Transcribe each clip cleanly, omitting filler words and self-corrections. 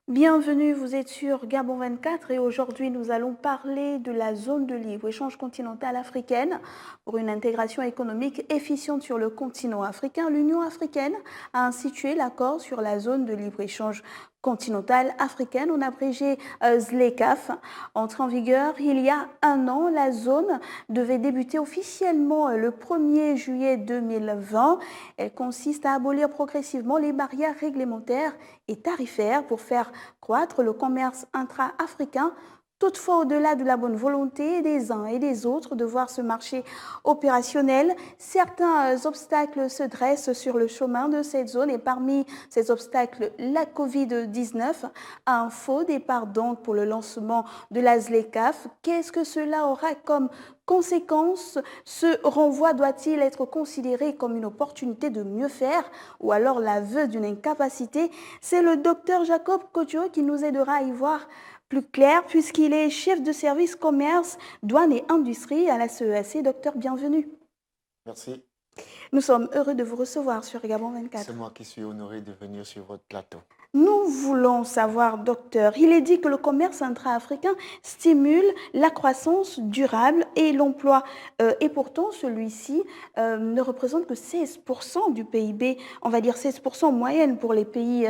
Bienvenue, vous êtes sur Gabon 24 et aujourd'hui nous allons parler de la zone de libre-échange continentale africaine. Pour une intégration économique efficiente sur le continent africain, l'Union africaine a institué l'accord sur la zone de libre-échange continentale africaine, on abrégé ZLECAf. Entrée en vigueur il y a un an, la zone devait débuter officiellement le 1er juillet 2020. Elle consiste à abolir progressivement les barrières réglementaires et tarifaires pour faire croître le commerce intra-africain. Toutefois, au-delà de la bonne volonté des uns et des autres de voir ce marché opérationnel, certains obstacles se dressent sur le chemin de cette zone et parmi ces obstacles, la Covid-19 a un faux départ donc pour le lancement de la ZLECAf. Qu'est-ce que cela aura comme conséquence? Ce renvoi doit-il être considéré comme une opportunité de mieux faire ou alors l'aveu d'une incapacité? C'est le docteur Jacob Kodjo qui nous aidera à y voir plus clair puisqu'il est chef de service commerce, douane et industrie à la CEAC. Docteur, bienvenue. Merci. Nous sommes heureux de vous recevoir sur Gabon 24. C'est moi qui suis honoré de venir sur votre plateau. Nous voulons savoir, docteur, il est dit que le commerce intra-africain stimule la croissance durable et l'emploi. Et pourtant, celui-ci ne représente que 16% du PIB, on va dire 16% en moyenne pour les pays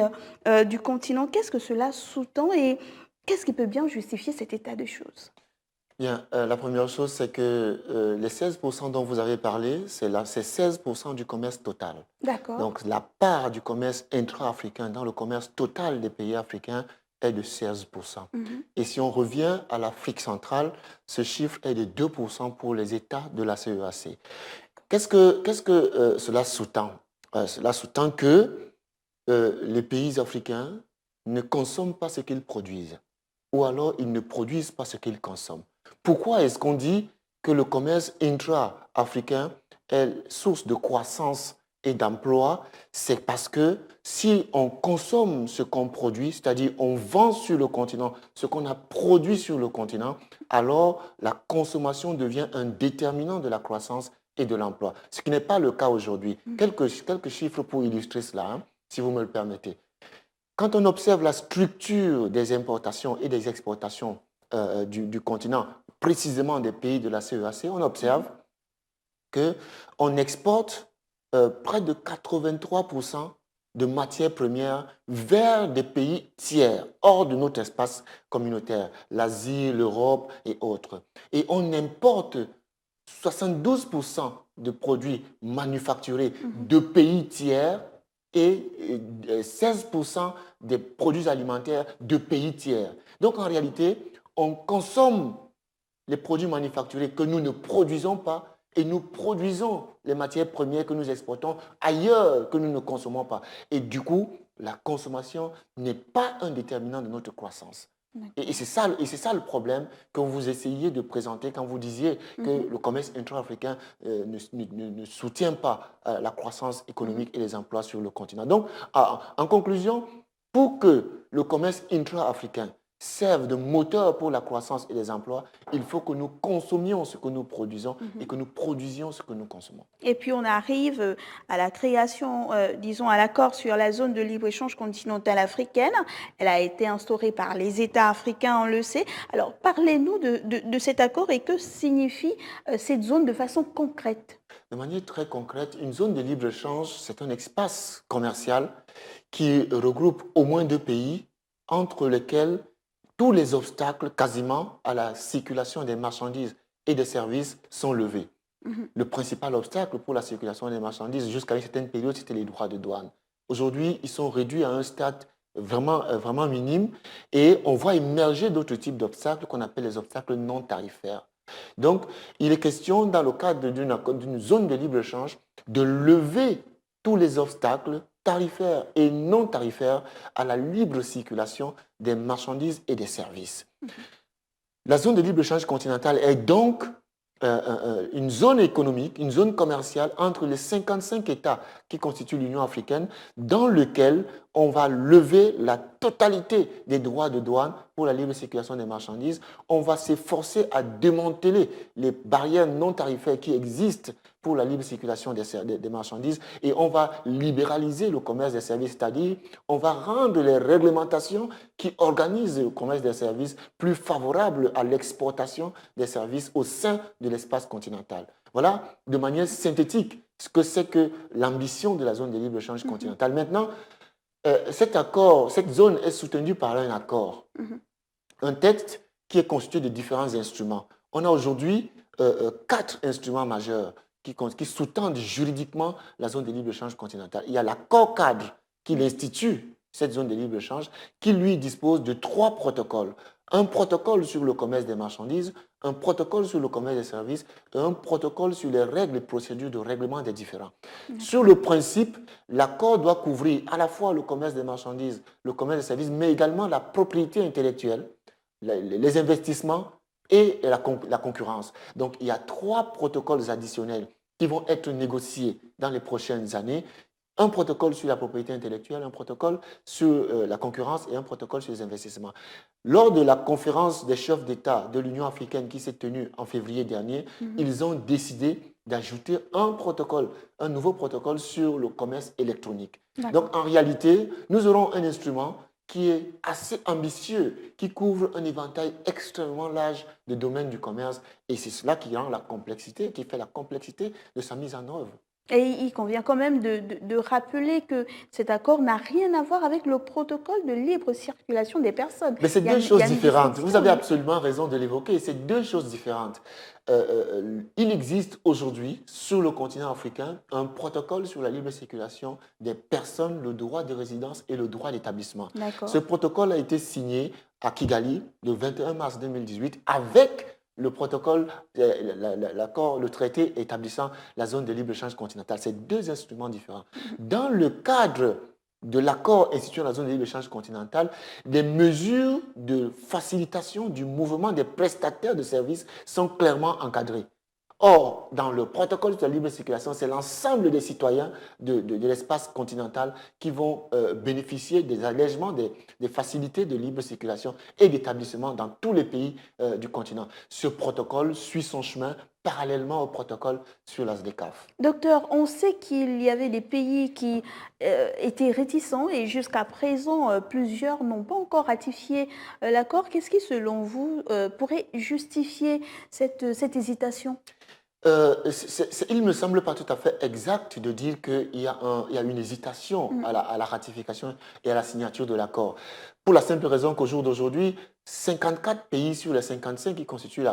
du continent. Qu'est-ce que cela sous-tend et qu'est-ce qui peut bien justifier cet état de choses? Bien, la première chose, c'est que les 16% dont vous avez parlé, c'est 16% du commerce total. D'accord. Donc, la part du commerce intra-africain dans le commerce total des pays africains est de 16%. Et si on revient à l'Afrique centrale, ce chiffre est de 2% pour les États de la CEAC. Qu'est-ce que cela sous-tend? Cela sous-tend que les pays africains ne consomment pas ce qu'ils produisent, ou alors ils ne produisent pas ce qu'ils consomment. Pourquoi est-ce qu'on dit que le commerce intra-africain est source de croissance et d'emploi? C'est parce que si on consomme ce qu'on produit, c'est-à-dire on vend sur le continent ce qu'on a produit sur le continent, alors la consommation devient un déterminant de la croissance et de l'emploi. Ce qui n'est pas le cas aujourd'hui. Quelques chiffres pour illustrer cela, si vous me le permettez. Quand on observe la structure des importations et des exportations du continent, précisément des pays de la CEAC, on observe qu'on exporte près de 83% de matières premières vers des pays tiers, hors de notre espace communautaire, l'Asie, l'Europe et autres. Et on importe 72% de produits manufacturés de pays tiers et 16% des produits alimentaires de pays tiers. Donc en réalité, on consomme les produits manufacturés que nous ne produisons pas et nous produisons les matières premières que nous exportons ailleurs que nous ne consommons pas. Et du coup, la consommation n'est pas un déterminant de notre croissance. Et c'est ça le problème que vous essayez de présenter quand vous disiez que le commerce intra-africain ne soutient pas la croissance économique et les emplois sur le continent. Donc, en conclusion, pour que le commerce intra-africain serve de moteur pour la croissance et les emplois, il faut que nous consommions ce que nous produisons et que nous produisions ce que nous consommons. Et puis on arrive à la création, disons, à l'accord sur la zone de libre-échange continentale africaine. Elle a été instaurée par les États africains, on le sait. Alors parlez-nous de cet accord et que signifie cette zone de façon concrète? De manière très concrète, une zone de libre-échange, c'est un espace commercial qui regroupe au moins deux pays entre lesquels tous les obstacles quasiment à la circulation des marchandises et des services sont levés. Le principal obstacle pour la circulation des marchandises jusqu'à une certaine période, c'était les droits de douane. Aujourd'hui, ils sont réduits à un stade vraiment minime et on voit émerger d'autres types d'obstacles qu'on appelle les obstacles non tarifaires. Donc, il est question, dans le cadre d'une zone de libre-échange, de lever tous les obstacles tarifaires et non tarifaires à la libre circulation des marchandises et des services. La zone de libre-échange continentale est donc une zone économique, une zone commerciale entre les 55 États qui constituent l'Union africaine, dans lequel on va lever la totalité des droits de douane pour la libre circulation des marchandises. On va s'efforcer à démanteler les barrières non tarifaires qui existent pour la libre circulation des marchandises et on va libéraliser le commerce des services, c'est-à-dire on va rendre les réglementations qui organisent le commerce des services plus favorables à l'exportation des services au sein de l'espace continental. Voilà, de manière synthétique, ce que c'est que l'ambition de la zone de libre-échange continentale. Maintenant, cet accord, cette zone est soutenue par un accord, un texte qui est constitué de différents instruments. On a aujourd'hui 4 instruments majeurs qui sous-tendent juridiquement la zone de libre-échange continentale. Il y a l'accord cadre qui l'institue, cette zone de libre-échange, qui lui dispose de 3 protocoles. Un protocole sur le commerce des marchandises, un protocole sur le commerce des services et un protocole sur les règles et procédures de règlement des différends. Sur le principe, l'accord doit couvrir à la fois le commerce des marchandises, le commerce des services, mais également la propriété intellectuelle, les investissements et la concurrence. Donc, il y a 3 protocoles additionnels qui vont être négociés dans les prochaines années. Un protocole sur la propriété intellectuelle, un protocole sur la concurrence et un protocole sur les investissements. Lors de la conférence des chefs d'État de l'Union africaine qui s'est tenue en février dernier, ils ont décidé d'ajouter un nouveau protocole sur le commerce électronique. Donc en réalité, nous aurons un instrument qui est assez ambitieux, qui couvre un éventail extrêmement large de domaines du commerce et c'est cela qui rend la complexité, qui fait la complexité de sa mise en œuvre. Et il convient quand même de rappeler que cet accord n'a rien à voir avec le protocole de libre circulation des personnes. Mais c'est 2 choses différentes. Vous avez absolument raison de l'évoquer. C'est 2 choses différentes. Il existe aujourd'hui, sur le continent africain, un protocole sur la libre circulation des personnes, le droit de résidence et le droit d'établissement. Ce protocole a été signé à Kigali le 21 mars 2018 avec le protocole, l'accord, le traité établissant la zone de libre-échange continentale. C'est 2 instruments différents. Dans le cadre de l'accord instituant la zone de libre-échange continentale, des mesures de facilitation du mouvement des prestataires de services sont clairement encadrées. Or, dans le protocole de la libre circulation, c'est l'ensemble des citoyens de l'espace continental qui vont bénéficier des allègements, des facilités de libre circulation et d'établissement dans tous les pays du continent. Ce protocole suit son chemin parallèlement au protocole sur la SDECAF. Docteur, on sait qu'il y avait des pays qui étaient réticents et jusqu'à présent, plusieurs n'ont pas encore ratifié l'accord. Qu'est-ce qui, selon vous, pourrait justifier cette hésitation ? Il ne me semble pas tout à fait exact de dire qu'il y a une hésitation à la ratification et à la signature de l'accord. Pour la simple raison qu'au jour d'aujourd'hui, 54 pays sur les 55 qui constituent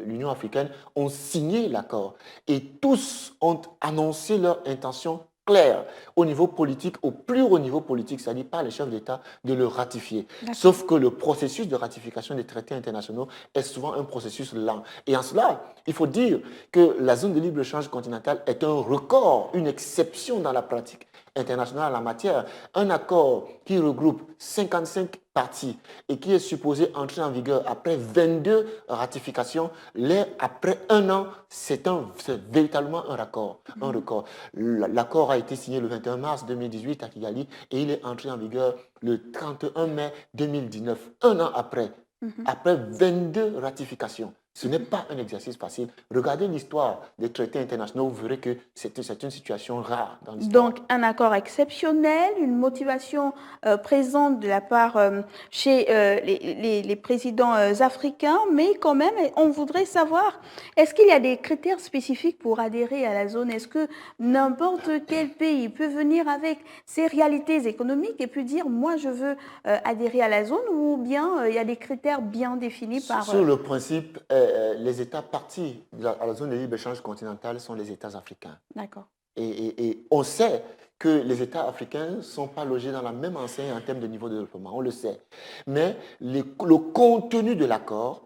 l'Union africaine ont signé l'accord. Et tous ont annoncé leur intention claire au niveau politique, au plus haut niveau politique, c'est-à-dire par les chefs d'État, de le ratifier. Sauf que le processus de ratification des traités internationaux est souvent un processus lent. Et en cela, il faut dire que la zone de libre-échange continentale est un record, une exception dans la pratique internationale en la matière. Un accord qui regroupe 55 parties et qui est supposé entrer en vigueur après 22 ratifications, après 1 an, c'est véritablement un record. L'accord a été signé le 21 mars 2018 à Kigali et il est entré en vigueur le 31 mai 2019, 1 an après 22 ratifications. Ce n'est pas un exercice facile. Regardez l'histoire des traités internationaux, vous verrez que c'est une situation rare dans l'histoire. Donc, un accord exceptionnel, une motivation présente de la part chez les présidents africains, mais quand même, on voudrait savoir, est-ce qu'il y a des critères spécifiques pour adhérer à la zone? Est-ce que n'importe quel pays peut venir avec ses réalités économiques et puis dire, moi, je veux adhérer à la zone, ou bien il y a des critères bien définis par... Sur le principe, les États partis à la zone de libre-échange continentale sont les États africains. D'accord. Et on sait que les États africains ne sont pas logés dans la même enseigne en termes de niveau de développement, on le sait. Mais le contenu de l'accord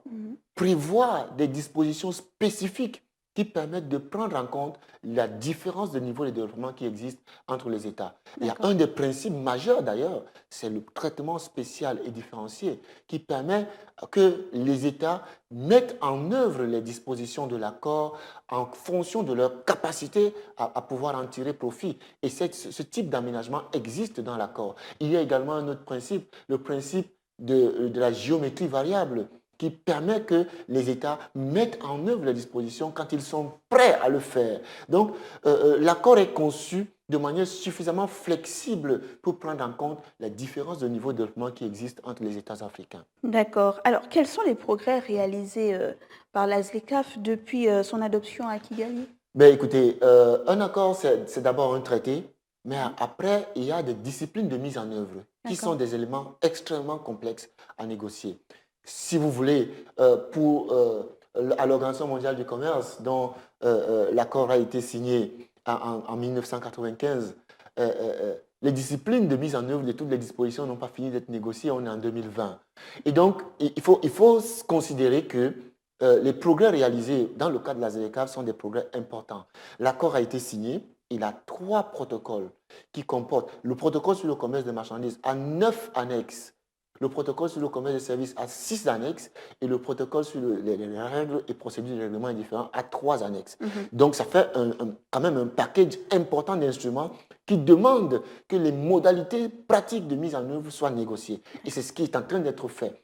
prévoit des dispositions spécifiques qui permettent de prendre en compte la différence de niveau de développement qui existe entre les États. Il y a un des principes majeurs d'ailleurs, c'est le traitement spécial et différencié qui permet que les États mettent en œuvre les dispositions de l'accord en fonction de leur capacité à pouvoir en tirer profit. Et ce type d'aménagement existe dans l'accord. Il y a également un autre principe, le principe de la géométrie variable, qui permet que les États mettent en œuvre les dispositions quand ils sont prêts à le faire. Donc, l'accord est conçu de manière suffisamment flexible pour prendre en compte la différence de niveau de développement qui existe entre les États africains. D'accord. Alors, quels sont les progrès réalisés par la ZLECAf depuis son adoption à Kigali? Ben, écoutez, un accord, c'est d'abord un traité, mais après, il y a des disciplines de mise en œuvre qui sont des éléments extrêmement complexes à négocier. Si vous voulez, à l'Organisation mondiale du commerce, dont l'accord a été signé en 1995, les disciplines de mise en œuvre de toutes les dispositions n'ont pas fini d'être négociées, on est en 2020. Et donc, il faut considérer que les progrès réalisés dans le cadre de la ZLECAf sont des progrès importants. L'accord a été signé, il a 3 protocoles qui comportent le protocole sur le commerce des marchandises à 9 annexes, le protocole sur le commerce des services à 6 annexes et le protocole sur les règles et procédures de règlement indifférents à 3 annexes. Donc, ça fait quand même un package important d'instruments qui demandent que les modalités pratiques de mise en œuvre soient négociées. Et c'est ce qui est en train d'être fait.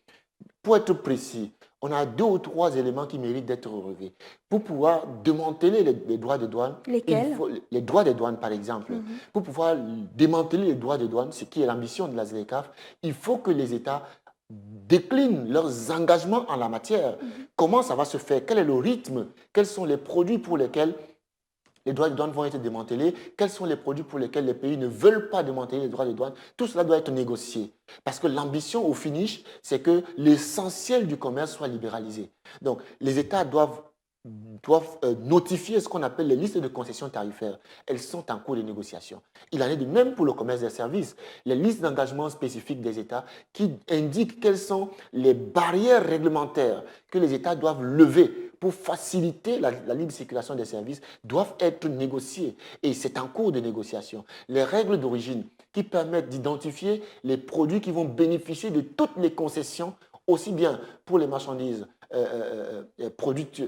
Pour être précis, on a 2 ou 3 éléments qui méritent d'être relevés. Pour pouvoir démanteler les droits de douane, lesquels? Les droits de douane par exemple, pour pouvoir démanteler les droits de douane, ce qui est l'ambition de la ZLECAf, il faut que les États déclinent leurs engagements en la matière. Comment ça va se faire? Quel est le rythme? Quels sont les produits pour lesquels les droits de douane vont être démantelés, quels sont les produits pour lesquels les pays ne veulent pas démanteler les droits de douane, tout cela doit être négocié. Parce que l'ambition au finish, c'est que l'essentiel du commerce soit libéralisé. Donc, les États doivent notifier ce qu'on appelle les listes de concessions tarifaires. Elles sont en cours de négociation. Il en est de même pour le commerce des services. Les listes d'engagement spécifiques des États qui indiquent quelles sont les barrières réglementaires que les États doivent lever pour faciliter la libre circulation des services doivent être négociées. Et c'est en cours de négociation. Les règles d'origine qui permettent d'identifier les produits qui vont bénéficier de toutes les concessions, aussi bien pour les marchandises produites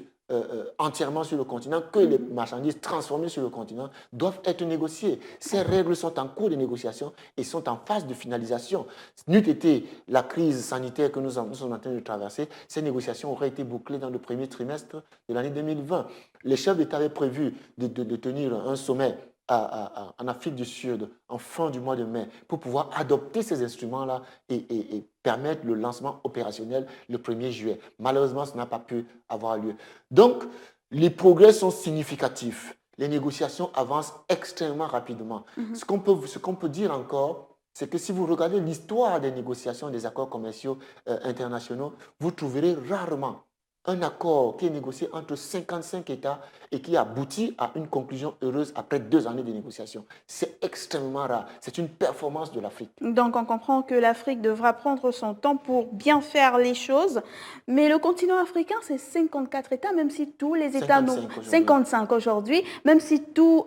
entièrement sur le continent que les marchandises transformées sur le continent doivent être négociées. Ces règles sont en cours de négociation et sont en phase de finalisation. N'eût été la crise sanitaire que nous sommes en train de traverser, ces négociations auraient été bouclées dans le premier trimestre de l'année 2020. Les chefs d'État avaient prévu de tenir un sommet en Afrique du Sud en fin du mois de mai pour pouvoir adopter ces instruments-là et permettre le lancement opérationnel le 1er juillet. Malheureusement, ça n'a pas pu avoir lieu. Donc, les progrès sont significatifs. Les négociations avancent extrêmement rapidement. Ce qu'on peut dire encore, c'est que si vous regardez l'histoire des négociations des accords commerciaux internationaux, vous trouverez rarement un accord qui est négocié entre 55 États et qui aboutit à une conclusion heureuse après 2 années de négociations. C'est extrêmement rare. C'est une performance de l'Afrique. Donc on comprend que l'Afrique devra prendre son temps pour bien faire les choses. Mais le continent africain, c'est 54 États, même si tous les États n'ont 55 aujourd'hui, même si tous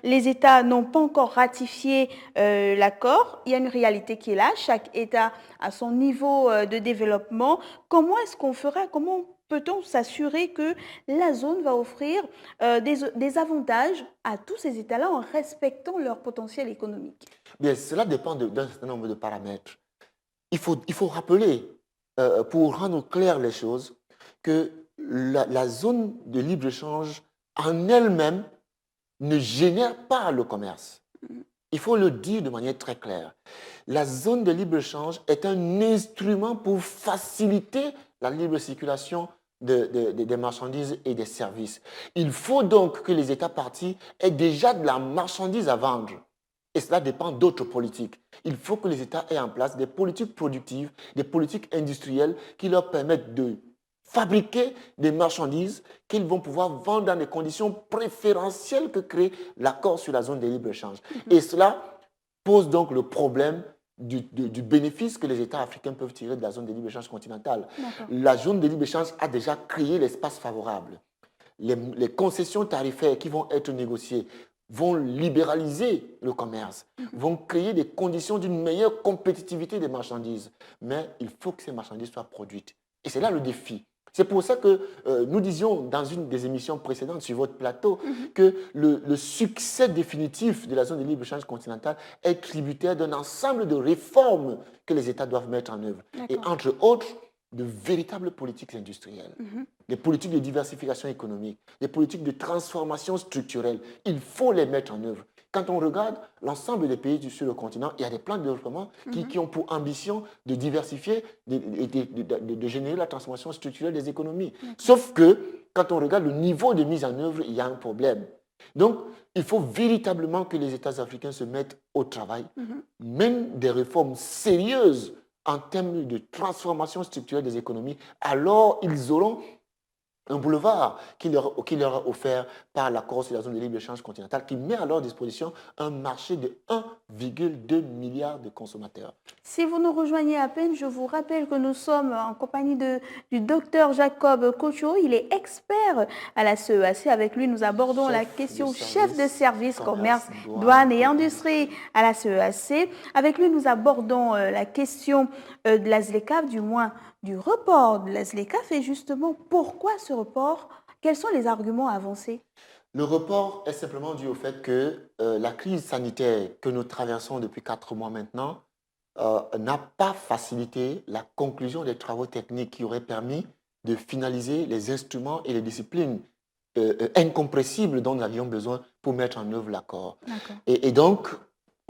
les États n'ont pas encore ratifié l'accord, il y a une réalité qui est là. Chaque État a son niveau de développement. Comment est-ce qu'on fera? Comment peut-on s'assurer que la zone va offrir des avantages à tous ces États-là en respectant leur potentiel économique? Bien, cela dépend d'un certain nombre de paramètres. Il faut rappeler, pour rendre clair les choses, que la zone de libre-échange en elle-même ne génère pas le commerce. Il faut le dire de manière très claire. La zone de libre-échange est un instrument pour faciliter la libre circulation des marchandises et des services. Il faut donc que les États parties aient déjà de la marchandise à vendre. Et cela dépend d'autres politiques. Il faut que les États aient en place des politiques productives, des politiques industrielles qui leur permettent de fabriquer des marchandises qu'ils vont pouvoir vendre dans des conditions préférentielles que crée l'accord sur la zone de libre-échange. Et cela pose donc le problème du bénéfice que les États africains peuvent tirer de la zone de libre-échange continentale. La zone de libre-échange a déjà créé l'espace favorable. les concessions tarifaires qui vont être négociées vont libéraliser le commerce, vont créer des conditions d'une meilleure compétitivité des marchandises. Mais il faut que ces marchandises soient produites. Et c'est là le défi. C'est pour ça que nous disions dans une des émissions précédentes sur votre plateau que le succès définitif de la zone de libre-échange continentale est tributaire d'un ensemble de réformes que les États doivent mettre en œuvre. Et entre autres, de véritables politiques industrielles, des politiques de diversification économique, des politiques de transformation structurelle. Il faut les mettre en œuvre. Quand on regarde l'ensemble des pays sur le continent, il y a des plans de développement qui ont pour ambition de diversifier et de générer la transformation structurelle des économies. Sauf que, quand on regarde le niveau de mise en œuvre, il y a un problème. Donc, il faut véritablement que les États africains se mettent au travail, mènent des réformes sérieuses en termes de transformation structurelle des économies, alors ils auront un boulevard qui leur est offert par l'accord sur la zone de libre-échange continentale qui met à leur disposition un marché de 1,2 milliard de consommateurs. Si vous nous rejoignez à peine, je vous rappelle que nous sommes en compagnie du docteur Jacob Kocho. Il est expert à la CEAC. Avec lui, nous abordons la question chef de service, commerce, douane et industrie à la CEAC. Avec lui, nous abordons la question de la ZLECAf, du moins du report de la ZLECAf. Et justement, pourquoi ce report? Quels sont les arguments avancés? Le report est simplement dû au fait que la crise sanitaire que nous traversons depuis 4 mois maintenant n'a pas facilité la conclusion des travaux techniques qui auraient permis de finaliser les instruments et les disciplines incompressibles dont nous avions besoin pour mettre en œuvre l'accord. Et donc,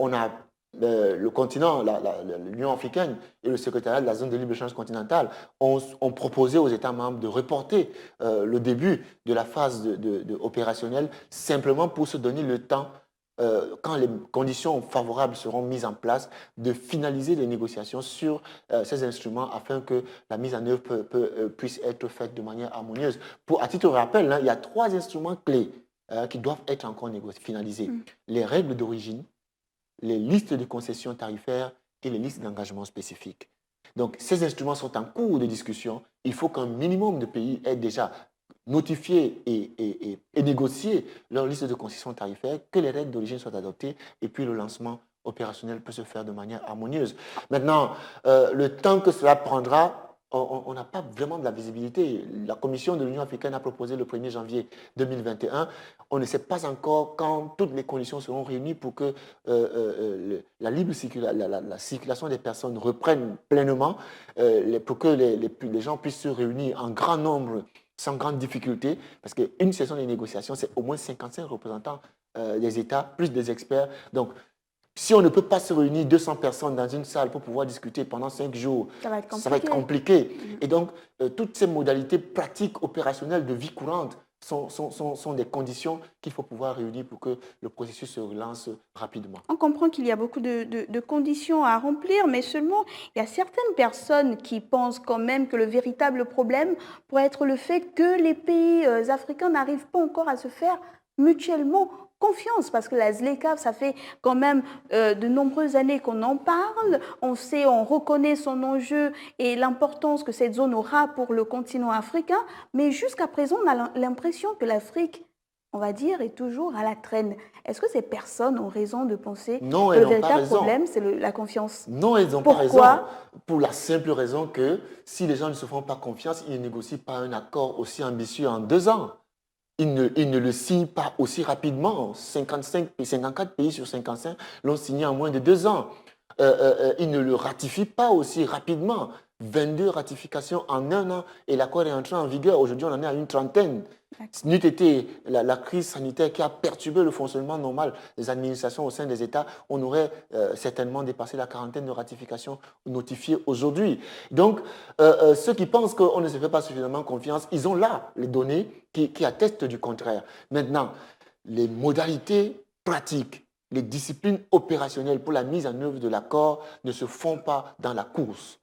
on a le continent, l'Union africaine et le secrétariat de la zone de libre-échange continentale ont proposé aux États membres de reporter le début de la phase opérationnelle simplement pour se donner le temps, quand les conditions favorables seront mises en place, de finaliser les négociations sur ces instruments afin que la mise en œuvre puisse être faite de manière harmonieuse. À titre de rappel, il y a 3 instruments clés qui doivent être encore finalisés. Les règles d'origine, les listes de concessions tarifaires et les listes d'engagement spécifiques. Donc, ces instruments sont en cours de discussion. Il faut qu'un minimum de pays aient déjà notifié et négocié leur liste de concessions tarifaires, que les règles d'origine soient adoptées et puis le lancement opérationnel peut se faire de manière harmonieuse. Maintenant, le temps que cela prendra, on n'a pas vraiment de la visibilité. La Commission de l'Union africaine a proposé le 1er janvier 2021. On ne sait pas encore quand toutes les conditions seront réunies pour que la circulation des personnes reprenne pleinement, pour que les gens puissent se réunir en grand nombre sans grande difficulté, parce qu'une session de négociation, c'est au moins 55 représentants des États, plus des experts. Donc, si on ne peut pas se réunir 200 personnes dans une salle pour pouvoir discuter pendant 5 jours, ça va être compliqué. Et donc, toutes ces modalités pratiques, opérationnelles de vie courante sont des conditions qu'il faut pouvoir réunir pour que le processus se relance rapidement. On comprend qu'il y a beaucoup de conditions à remplir, mais seulement il y a certaines personnes qui pensent quand même que le véritable problème pourrait être le fait que les pays africains n'arrivent pas encore à se faire mutuellement confiance, parce que la ZLECAf, ça fait quand même de nombreuses années qu'on en parle. On sait, on reconnaît son enjeu et l'importance que cette zone aura pour le continent africain, mais jusqu'à présent, on a l'impression que l'Afrique, on va dire, est toujours à la traîne. Est-ce que ces personnes ont raison de penser que le véritable problème, c'est la confiance? Non, elles n'ont pas raison. Pour la simple raison que si les gens ne se font pas confiance, ils ne négocient pas un accord aussi ambitieux en 2 ans. Ils ne le signent pas aussi rapidement. 54 pays sur 55 l'ont signé en moins de 2 ans. Ils ne le ratifient pas aussi rapidement. 22 ratifications en 1 an et l'accord est entré en vigueur. Aujourd'hui, on en est à une trentaine. N'eût été la crise sanitaire qui a perturbé le fonctionnement normal des administrations au sein des États, on aurait certainement dépassé la quarantaine de ratifications notifiées aujourd'hui. Donc, ceux qui pensent qu'on ne se fait pas suffisamment confiance, ils ont là les données qui attestent du contraire. Maintenant, les modalités pratiques, les disciplines opérationnelles pour la mise en œuvre de l'accord ne se font pas dans la course.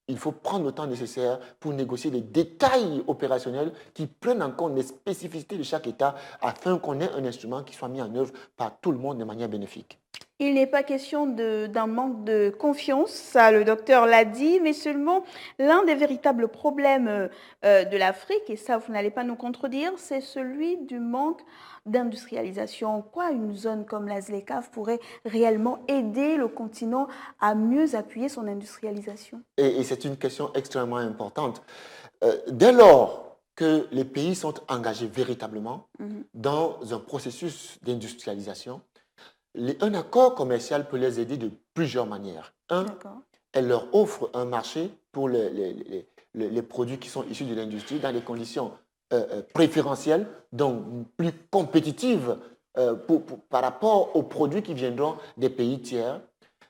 Il faut prendre le temps nécessaire pour négocier les détails opérationnels qui prennent en compte les spécificités de chaque État afin qu'on ait un instrument qui soit mis en œuvre par tout le monde de manière bénéfique. Il n'est pas question d'un manque de confiance, ça le docteur l'a dit, mais seulement l'un des véritables problèmes de l'Afrique, et ça vous n'allez pas nous contredire, c'est celui du manque d'industrialisation. Quoi, une zone comme la ZLECAf pourrait réellement aider le continent à mieux appuyer son industrialisation? Et c'est une question extrêmement importante. Dès lors que les pays sont engagés véritablement dans un processus d'industrialisation, un accord commercial peut les aider de plusieurs manières. Un, elle leur offre un marché pour les produits qui sont issus de l'industrie dans des conditions préférentielles, donc plus compétitives par rapport aux produits qui viendront des pays tiers.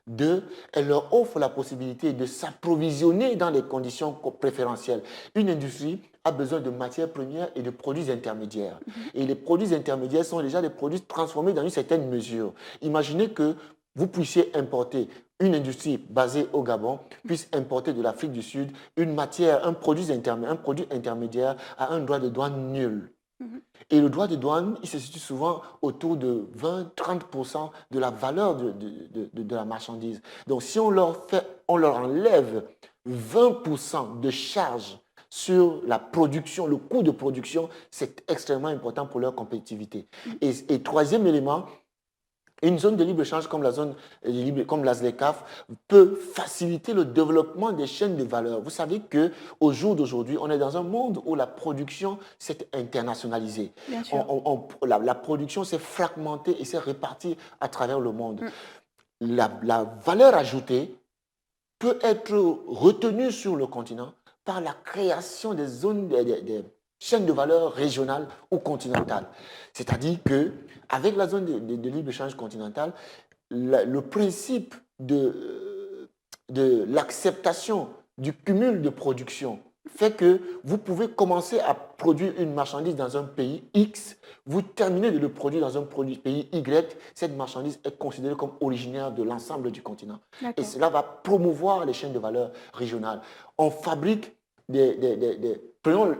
Deux, elle leur offre la possibilité de s'approvisionner dans des conditions préférentielles. Une industrie a besoin de matières premières et de produits intermédiaires. Et les produits intermédiaires sont déjà des produits transformés dans une certaine mesure. Imaginez que vous puissiez importer, une industrie basée au Gabon puisse importer de l'Afrique du Sud un produit intermédiaire à un droit de douane nul. Et le droit de douane, il se situe souvent autour de 20-30% de la valeur de la marchandise. Donc, si on leur enlève 20% de charge sur la production, le coût de production, c'est extrêmement important pour leur compétitivité. Et troisième élément, une zone de libre-échange comme la ZLECAf peut faciliter le développement des chaînes de valeur. Vous savez qu'au jour d'aujourd'hui, on est dans un monde où la production s'est internationalisée. La production s'est fragmentée et s'est répartie à travers le monde. La valeur ajoutée peut être retenue sur le continent par la création des zones, des chaînes de valeur régionales ou continentales. C'est-à-dire qu'avec la zone de libre-échange continentale, le principe de l'acceptation du cumul de production fait que vous pouvez commencer à produire une marchandise dans un pays X, vous terminez de le produire dans un pays Y, cette marchandise est considérée comme originaire de l'ensemble du continent. Et cela va promouvoir les chaînes de valeur régionales. On fabrique prenons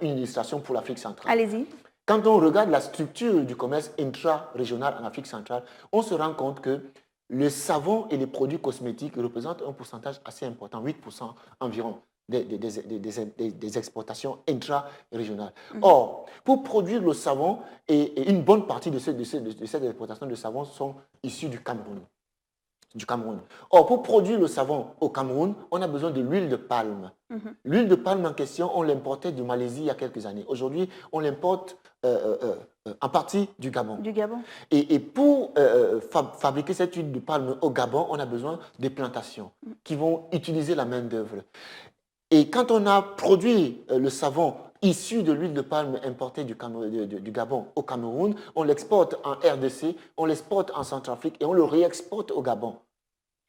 une illustration pour l'Afrique centrale. Allez-y. Quand on regarde la structure du commerce intra-régional en Afrique centrale, on se rend compte que le savon et les produits cosmétiques représentent un pourcentage assez important, 8% environ des exportations intra-régionales. Or, pour produire le savon, et une bonne partie de ces exportations de savon sont issues du Cameroun. Or, pour produire le savon au Cameroun, on a besoin de l'huile de palme. L'huile de palme en question, on l'importait de Malaisie il y a quelques années. Aujourd'hui, on l'importe en partie du Gabon. Et pour fabriquer cette huile de palme au Gabon, on a besoin de plantations qui vont utiliser la main-d'œuvre. Et quand on a produit le savon issu de l'huile de palme importée du Gabon au Cameroun, on l'exporte en RDC, on l'exporte en Centrafrique et on le réexporte au Gabon.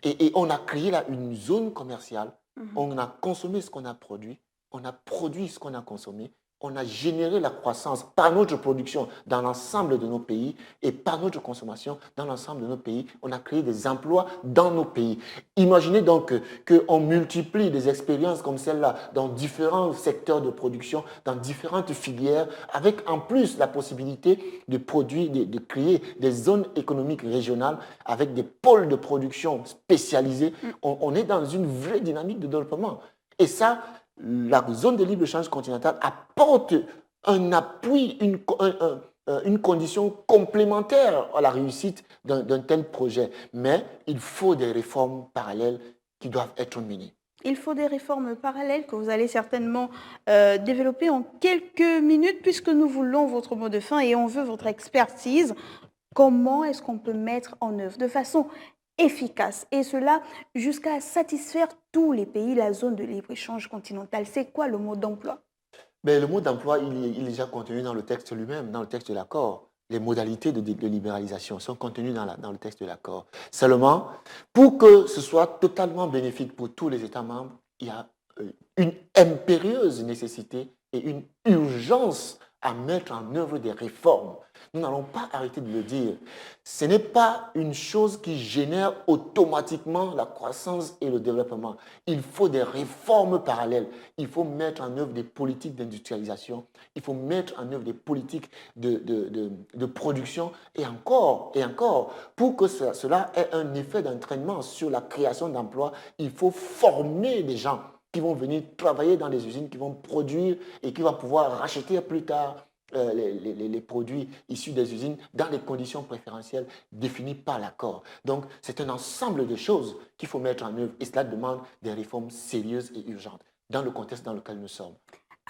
Et on a créé là une zone commerciale. On a consommé ce qu'on a produit, on a produit ce qu'on a consommé, on a généré la croissance par notre production dans l'ensemble de nos pays et par notre consommation dans l'ensemble de nos pays. On a créé des emplois dans nos pays. Imaginez donc qu'on multiplie des expériences comme celle-là dans différents secteurs de production, dans différentes filières, avec en plus la possibilité de produire, de créer des zones économiques régionales avec des pôles de production spécialisés. On est dans une vraie dynamique de développement. Et ça, la zone de libre-échange continentale apporte un appui, une condition complémentaire à la réussite d'un tel projet. Mais il faut des réformes parallèles qui doivent être menées. Il faut des réformes parallèles que vous allez certainement développer en quelques minutes puisque nous voulons votre mot de fin et on veut votre expertise. Comment est-ce qu'on peut mettre en œuvre de façon efficace et cela jusqu'à satisfaire tous les pays, la zone de libre-échange continentale? C'est quoi le mot d'emploi? Le mot d'emploi, il est déjà contenu dans le texte lui-même, dans le texte de l'accord. Les modalités de libéralisation sont contenues dans le texte de l'accord. Seulement, pour que ce soit totalement bénéfique pour tous les États membres, il y a une impérieuse nécessité et une urgence à mettre en œuvre des réformes. Nous n'allons pas arrêter de le dire. Ce n'est pas une chose qui génère automatiquement la croissance et le développement. Il faut des réformes parallèles. Il faut mettre en œuvre des politiques d'industrialisation. Il faut mettre en œuvre des politiques de production et encore, pour que cela ait un effet d'entraînement sur la création d'emplois, il faut former des gens qui vont venir travailler dans les usines, qui vont produire et qui vont pouvoir racheter plus tard les produits issus des usines dans les conditions préférentielles définies par l'accord. Donc, c'est un ensemble de choses qu'il faut mettre en œuvre et cela demande des réformes sérieuses et urgentes dans le contexte dans lequel nous sommes.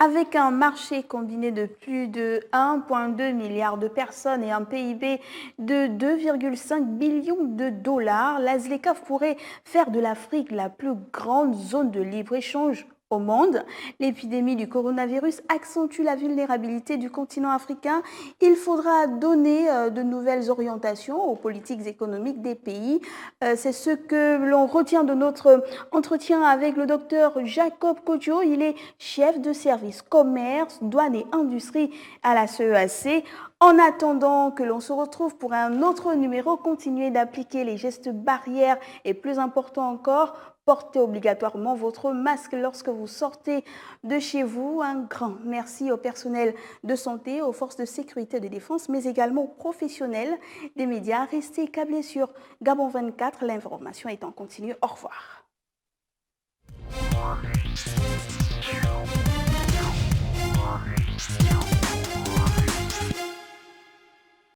Avec un marché combiné de plus de 1,2 milliard de personnes et un PIB de 2,5 billions de dollars, la ZLECAf pourrait faire de l'Afrique la plus grande zone de libre-échange au monde. L'épidémie du coronavirus accentue la vulnérabilité du continent africain. Il faudra donner de nouvelles orientations aux politiques économiques des pays. C'est ce que l'on retient de notre entretien avec le docteur Jacob Kodjo. Il est chef de service commerce, douane et industrie à la CEAC. En attendant que l'on se retrouve pour un autre numéro, continuez d'appliquer les gestes barrières et plus important encore, portez obligatoirement votre masque lorsque vous sortez de chez vous. Un grand merci au personnel de santé, aux forces de sécurité et de défense, mais également aux professionnels des médias. Restez câblés sur Gabon 24, l'information est en continu. Au revoir.